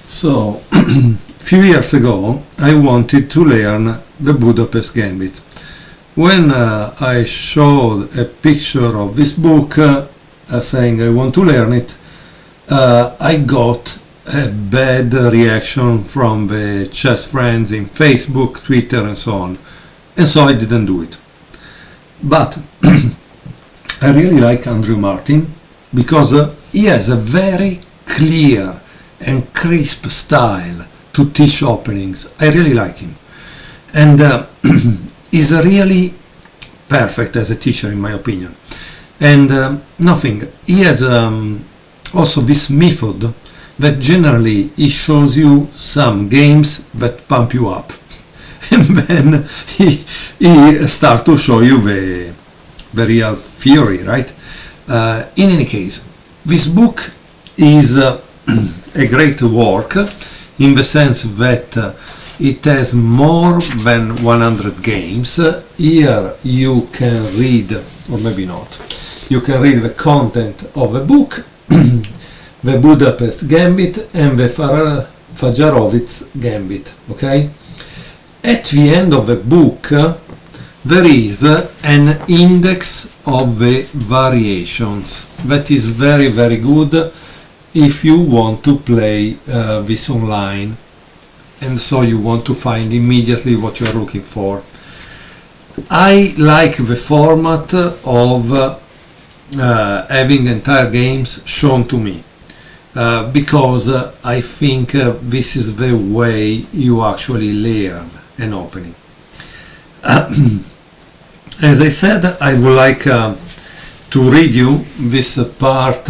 So, few years ago I wanted to learn the Budapest Gambit. When I showed a picture of this book saying I want to learn it, I got a bad reaction from the chess friends in Facebook, Twitter and so on, and so I didn't do it. But I really like Andrew Martin because he has a very clear and crisp style to teach openings. I really like him, and he's really perfect as a teacher in my opinion. And nothing, he has also this method that generally he shows you some games that pump you up and then he starts to show you the real theory, right? In any case, this book is a great work in the sense that it has more than 100 games. Here you can read, or maybe not, you can read the content of the book, the Budapest Gambit and the Fajarovic's Gambit, okay? At the end of the book there is an index of the variations that is very good if you want to play this online, and so you want to find immediately what you are looking for. I like the format of having entire games shown to me because I think this is the way you actually learn an opening. As I said, I would like to read you this part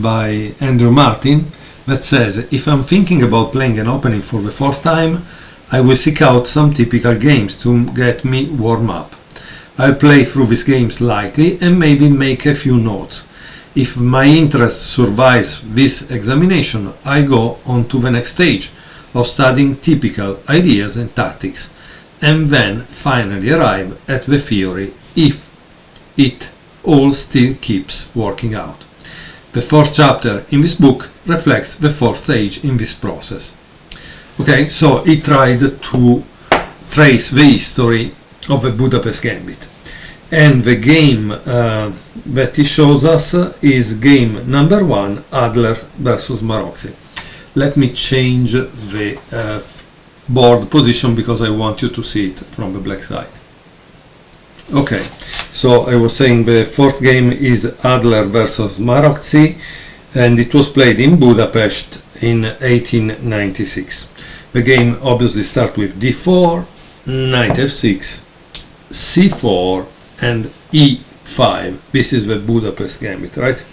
by Andrew Martin that says, if I'm thinking about playing an opening for the first time, I will seek out some typical games to get me warm up. I'll play through these games lightly and maybe make a few notes. If my interest survives this examination, I go on to the next stage of studying typical ideas and tactics, and then finally arrive at the theory if it all still keeps working out. The first chapter in this book reflects the first stage in this process. Okay, so he tried to trace the history of the Budapest Gambit, and the game that he shows us is game number 1, Adler versus Maroczy. Let me change the board position because I want you to see it from the black side. Okay, so I was saying the fourth game is Adler versus Maroczy, and it was played in Budapest in 1896. The game obviously starts with d4, knight f6, c4 and e5. This is the Budapest Gambit, right?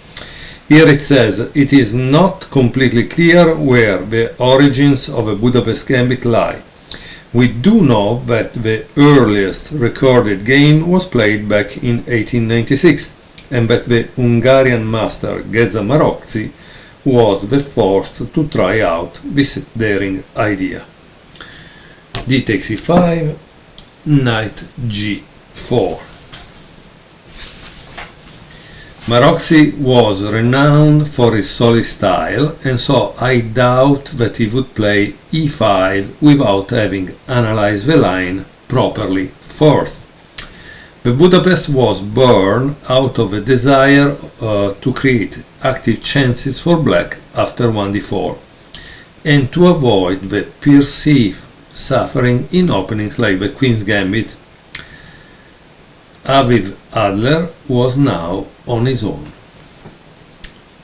Here it says it is not completely clear where the origins of a Budapest Gambit lie. We do know that the earliest recorded game was played back in 1896 and that the Hungarian master Géza Maroczy was the first to try out this daring idea. D takes e5, knight g4. Maroczy was renowned for his solid style, and so I doubt that he would play e5 without having analyzed the line properly first. The Budapest was born out of a desire to create active chances for black after 1d4, and to avoid the perceived suffering in openings like the Queen's Gambit. Aviv Adler was now on his own.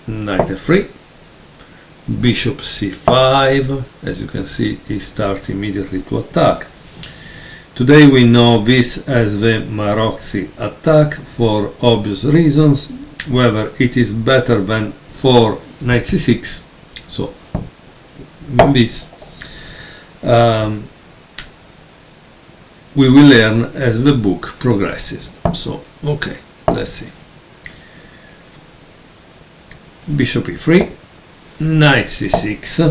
Knight f3, bishop c5. As you can see, he starts immediately to attack. Today we know this as the Maroczy attack for obvious reasons. Whether it is better than for knight c6, so this we will learn as the book progresses. So, okay, let's see. Bishop e3, knight c6,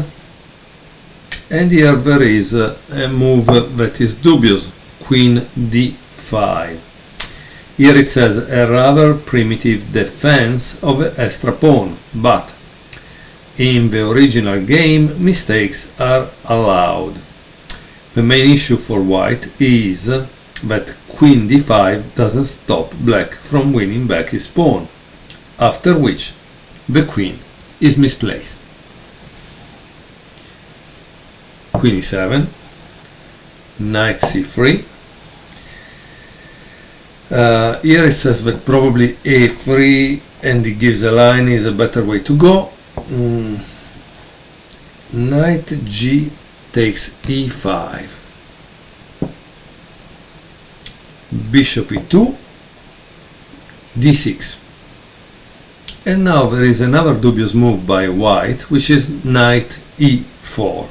and here there is a move that is dubious, queen d5. Here it says a rather primitive defense of an extra pawn, but in the original game, mistakes are allowed. The main issue for white is that queen d5 doesn't stop black from winning back his pawn, after which the queen is misplaced. Queen e7, knight c3. Here it says that probably a3 and it gives a line is a better way to go. Knight g takes e5, bishop e2, d6, and now there is another dubious move by white, which is knight e4.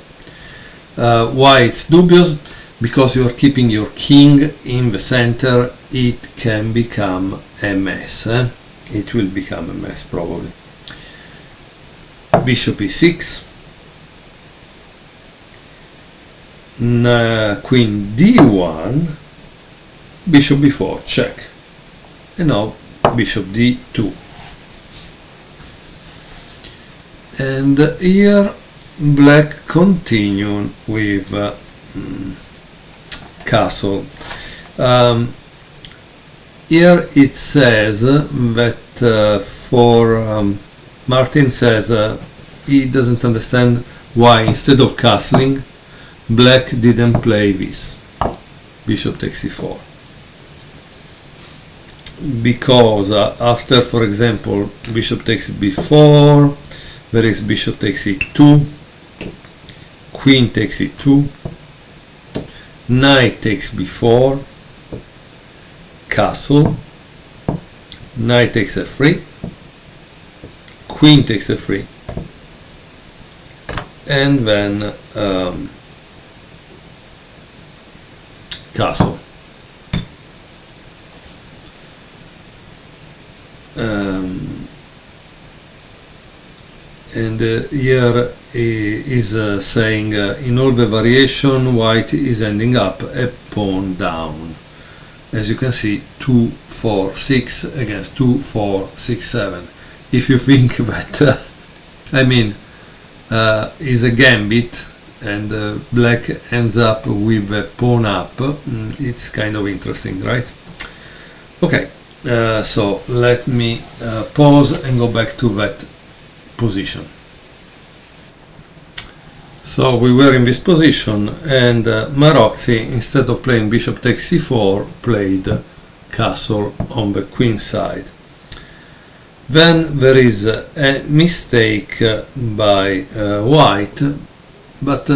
Why it's dubious? Because you are keeping your king in the center. It can become a mess. It will become a mess probably. Bishop e6, queen d1, bishop b4, check, and now bishop d2. And here black continue with castle. Here it says that Martin says he doesn't understand why instead of castling black didn't play this bishop takes e4, because after, for example, bishop takes b4, there is bishop takes e2, queen takes e2, knight takes b4, castle, knight takes f3, queen takes f3, and then castle. And here is saying in all the variation white is ending up a pawn down. As you can see, 2, 4, 6 against 2, 4, 6, 7. If you think that is a gambit and black ends up with a pawn up, it's kind of interesting, right? Okay, so let me pause and go back to that position. So we were in this position, and Maroczy, instead of playing bishop takes c4, played castle on the queen side. Then there is a mistake by white, but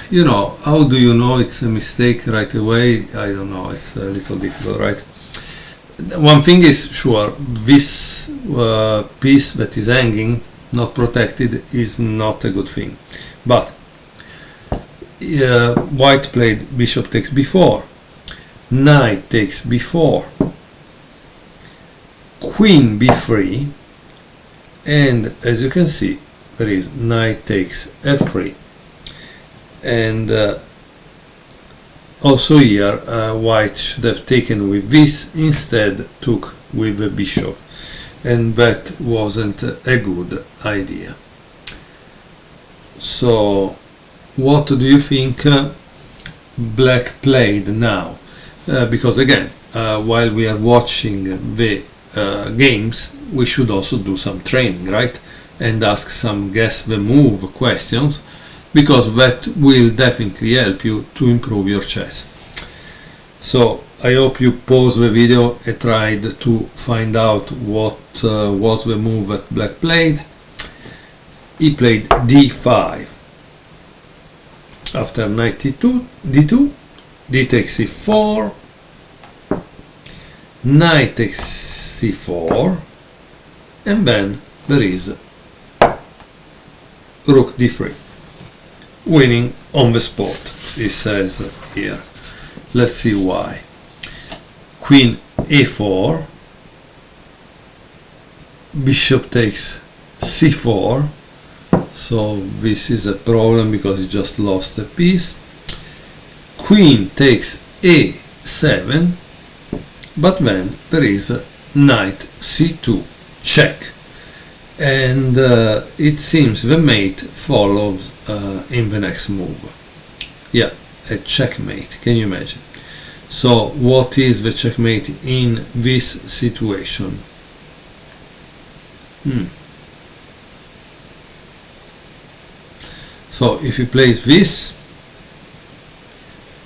you know, how do you know it's a mistake right away? I don't know, it's a little difficult, right? One thing is sure, this piece that is hanging, not protected, is not a good thing. But white played bishop takes b4, knight takes b4, queen b3, and as you can see there is knight takes f3, and also here white should have taken with this, instead took with the bishop, and that wasn't a good idea. So what do you think black played now? Because again, while we are watching the games, we should also do some training, right? And ask some guess the move questions, because that will definitely help you to improve your chess. So I hope you pause the video and tried to find out what was the move that black played. He played d5. After knight d2, d takes c4, knight takes c4, and then there is rook d3, winning on the spot, it says here. Let's see why. Queen a4, bishop takes c4, so this is a problem because he just lost a piece. Queen takes a7, but then there is knight c2, check, and it seems the mate follows in the next move. Yeah, a checkmate, can you imagine? So what is the checkmate in this situation? So if he plays this,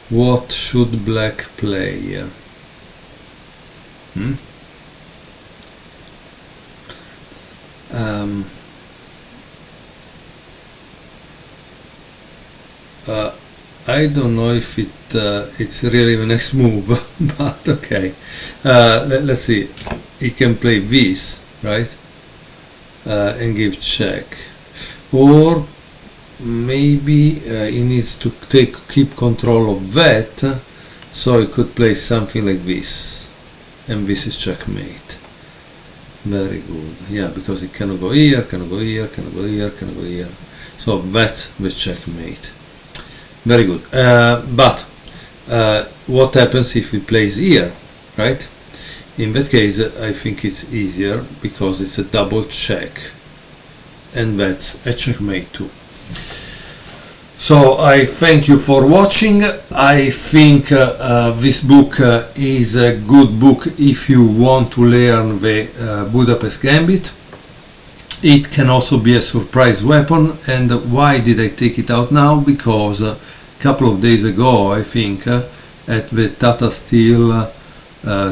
what should black play here? I don't know if it's really the next move, but okay. Let's see. He can play this, right? And give check, or maybe he needs to keep control of that, so he could play something like this, and this is checkmate. Very good. Yeah, because he cannot go here, cannot go here, cannot go here, cannot go here. So that's the checkmate. Very good. But what happens if he plays here, right? In that case, I think it's easier because it's a double check, and that's a checkmate too. So I thank you for watching. I think this book is a good book if you want to learn the Budapest Gambit. It can also be a surprise weapon. And why did I take it out now? Because a couple of days ago, I think, at the Tata Steel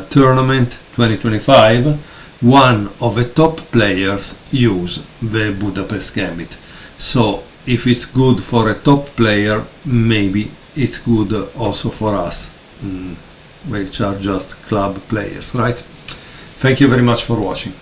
tournament 2025, one of the top players used the Budapest Gambit. So if it's good for a top player, maybe it's good also for us, which are just club players, right? Thank you very much for watching.